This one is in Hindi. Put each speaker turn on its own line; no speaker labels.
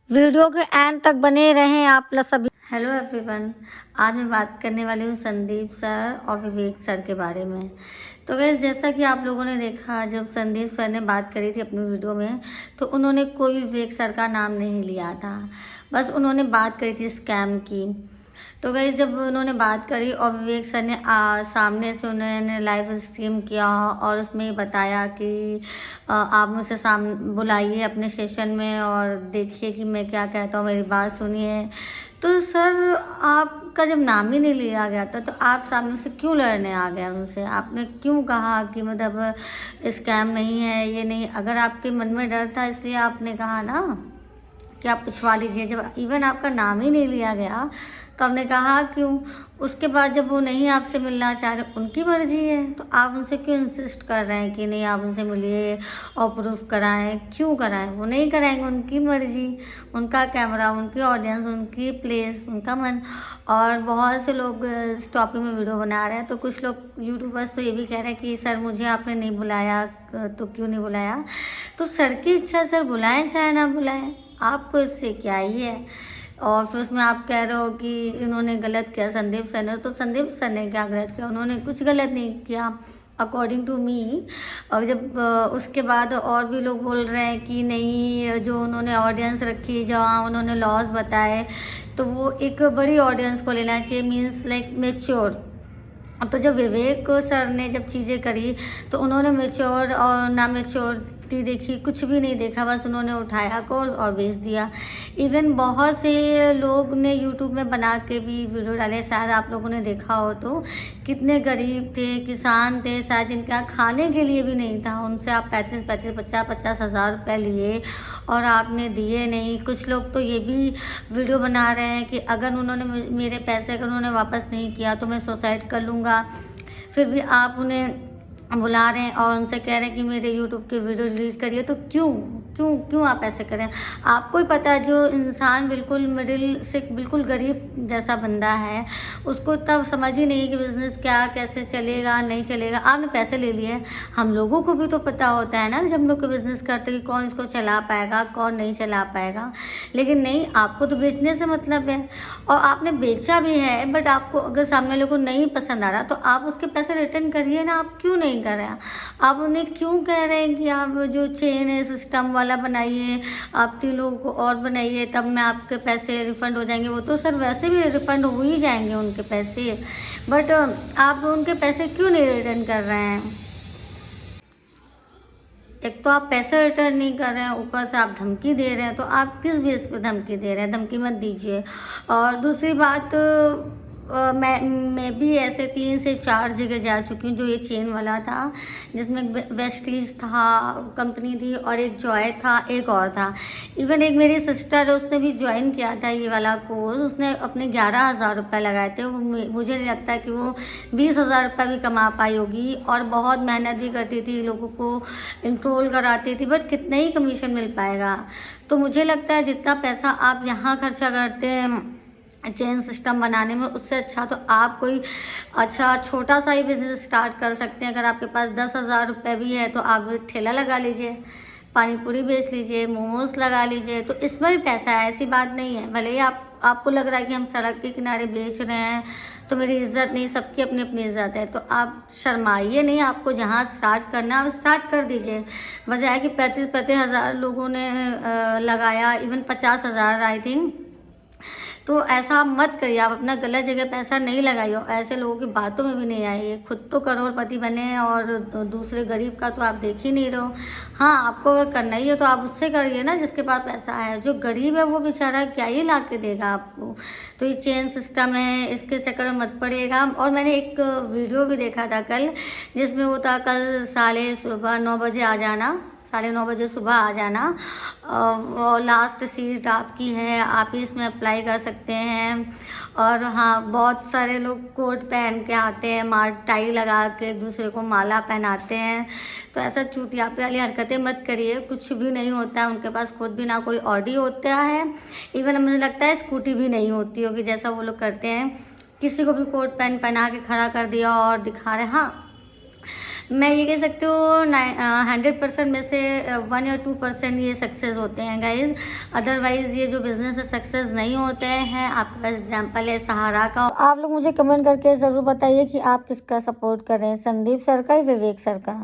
वीडियो के एंड तक बने रहें आप लोग सभी। हेलो एवरीवन, आज मैं बात करने वाली हूँ संदीप सर और विवेक सर के बारे में। तो वैसे जैसा कि आप लोगों ने देखा, जब संदीप सर ने बात करी थी अपनी वीडियो में, तो उन्होंने कोई विवेक सर का नाम नहीं लिया था। बस उन्होंने बात करी थी स्कैम की। तो वैसे जब उन्होंने बात करी और विवेक सर ने सामने से उन्होंने लाइव स्ट्रीम किया और उसमें बताया कि आप मुझसे बुलाइए अपने सेशन में और देखिए कि मैं क्या कहता हूँ, मेरी बात सुनिए। तो सर, आपका जब नाम ही नहीं लिया गया था तो आप सामने से क्यों लड़ने आ गए उनसे? आपने क्यों कहा कि मतलब स्कैम नहीं है, ये नहीं? अगर आपके मन में डर था इसलिए आपने कहा ना कि आप पूछवा लीजिए। जब इवन आपका नाम ही नहीं लिया गया तो आपने कहा क्यों? उसके बाद जब वो नहीं आपसे मिलना चाह रहे, उनकी मर्जी है, तो आप उनसे क्यों इंसिस्ट कर रहे हैं कि नहीं आप उनसे मिलिए और प्रूफ कराएं? क्यों कराएं? वो नहीं कराएंगे, उनकी मर्जी, उनका कैमरा, उनकी ऑडियंस, उनकी प्लेस, उनका मन। और बहुत से लोग इस टॉपिक में वीडियो बना रहे हैं। तो कुछ लोग यूट्यूबर्स तो ये भी कह रहे हैं कि सर मुझे आपने नहीं बुलाया, तो क्यों नहीं बुलाया? तो सर की इच्छा, सर बुलाएं चाहे ना बुलाएं, आपको इससे क्या ही है? और फिर उसमें आप कह रहे हो कि इन्होंने गलत किया संदीप सर ने। तो संदीप सर ने क्या गलत किया? उन्होंने कुछ गलत नहीं किया अकॉर्डिंग टू मी। और जब उसके बाद और भी लोग बोल रहे हैं कि नहीं, जो उन्होंने ऑडियंस रखी, जहाँ उन्होंने लॉस बताए, तो वो एक बड़ी ऑडियंस को लेना चाहिए, मीन्स लाइक मेच्योर। तो जब विवेक सर ने जब चीज़ें करी तो उन्होंने मेच्योर और ना मेच्योरिटी देखी, कुछ भी नहीं देखा, बस उन्होंने उठाया कोर्स और बेच दिया। इवन बहुत से लोग ने यूट्यूब में बना के भी वीडियो डाले, शायद आप लोगों ने देखा हो। तो कितने गरीब थे, किसान थे, शायद जिनके यहाँ खाने के लिए भी नहीं था, उनसे आप 50 हज़ार रुपये लिए और आपने दिए नहीं। कुछ लोग तो ये भी वीडियो बना रहे हैं कि अगर उन्होंने मेरे पैसे अगर उन्होंने वापस नहीं किया तो मैं सुसाइड कर लूँगा। फिर भी आप उन्हें बुला रहे हैं और उनसे कह रहे हैं कि मेरे यूट्यूब के वीडियो डिलीट करिए। तो क्यों क्यों क्यों आप ऐसे करें? आपको ही पता है, जो इंसान बिल्कुल मिडिल से बिल्कुल गरीब जैसा बंदा है, उसको तब समझ ही नहीं कि बिज़नेस क्या कैसे चलेगा नहीं चलेगा। आपने पैसे ले लिए, हम लोगों को भी तो पता होता है ना जब हम लोग को बिज़नेस करते हैं कि कौन इसको चला पाएगा, कौन नहीं चला पाएगा। लेकिन नहीं, आपको तो बेचने से मतलब है और आपने बेचा भी है। बट आपको अगर सामने वाले को नहीं पसंद आ रहा तो आप उसके पैसे रिटर्न करिए ना। आप क्यों नहीं कर रहे हैं? आप उन्हें क्यों कह रहे हैं कि आप जो चेन है सिस्टम वाला बनाइए, आप 3 लोगों को और बनाइए, तब मैं आपके पैसे रिफ़ंड हो जाएंगे? वो तो सर वैसे भी रिफ़ंड हो ही जाएंगे उनके पैसे। बट आप उनके पैसे क्यों नहीं रिटर्न कर रहे हैं? एक तो आप पैसे रिटर्न नहीं कर रहे हैं, ऊपर से आप धमकी दे रहे हैं। तो आप किस बेस पे धमकी दे रहे हैं? धमकी मत दीजिए। और दूसरी बात, मैं भी ऐसे 3 से 4 जगह जा चुकी हूँ जो ये चेन वाला था, जिसमें वेस्टीज था कंपनी थी और एक जॉय था, एक और था। इवन एक मेरी सिस्टर है, उसने भी ज्वाइन किया था ये वाला कोर्स। उसने अपने 11,000 रुपये लगाए थे। मुझे नहीं लगता कि वो 20,000 रुपये भी कमा पाई होगी। और बहुत मेहनत भी करती थी, लोगों को इंट्रोल कराती थी, बट कितना ही कमीशन मिल पाएगा? तो मुझे लगता है जितना पैसा आप यहाँ खर्चा करते हैं चेन सिस्टम बनाने में, उससे अच्छा तो आप कोई अच्छा छोटा सा ही बिजनेस स्टार्ट कर सकते हैं। अगर आपके पास 10,000 रुपये भी है तो आप एक ठेला लगा लीजिए, पानी पूरी बेच लीजिए, मोमोज लगा लीजिए। तो इसमें भी पैसा है, ऐसी बात नहीं है। भले ही आपको लग रहा है कि हम सड़क के किनारे बेच रहे हैं तो मेरी इज्जत नहीं, सबकी अपनी अपनी इज्जत है। तो आप शर्माइए नहीं, आपको जहाँ स्टार्ट करना है आप स्टार्ट कर दीजिए। बजाय कि 35 हज़ार लोगों ने लगाया, इवन 50,000 आई थिंक। तो ऐसा आप मत करिए, आप अपना गलत जगह पैसा नहीं लगाइए, ऐसे लोगों की बातों में भी नहीं आइए। खुद तो करोड़पति बने और दूसरे गरीब का तो आप देख ही नहीं रहो। हाँ, आपको अगर करना ही है तो आप उससे करिए ना जिसके पास पैसा है। जो गरीब है वो बेचारा क्या ही ला के देगा आपको? तो ये चेन सिस्टम है, इसके चक्कर में मत पड़िएगा। और मैंने एक वीडियो भी देखा था कल, जिसमें वो था कल 9:30 बजे आ जाना, 9:30 बजे सुबह आ जाना। और लास्ट सीट आपकी है, आप ही इसमें अप्लाई कर सकते हैं। और हाँ, बहुत सारे लोग कोट पहन के आते हैं, टाई लगा के दूसरे को माला पहनाते हैं। तो ऐसा चूतियापे वाली हरकतें मत करिए, कुछ भी नहीं होता है। उनके पास खुद भी ना कोई ऑडी होता है, इवन मुझे लगता है स्कूटी भी नहीं होती होगी जैसा वो लोग करते हैं। किसी को भी कोट पहना के खड़ा कर दिया और दिखा रहे। हाँ, मैं ये कह सकती हूँ 100% में से 1 या 2% ये सक्सेस होते हैं गाइज। अदरवाइज ये जो बिजनेस है सक्सेस नहीं होते हैं। आपके पास एग्जाम्पल है सहारा का। आप लोग मुझे कमेंट करके ज़रूर बताइए कि आप किसका सपोर्ट कर रहे हैं, संदीप सर का या विवेक सर का।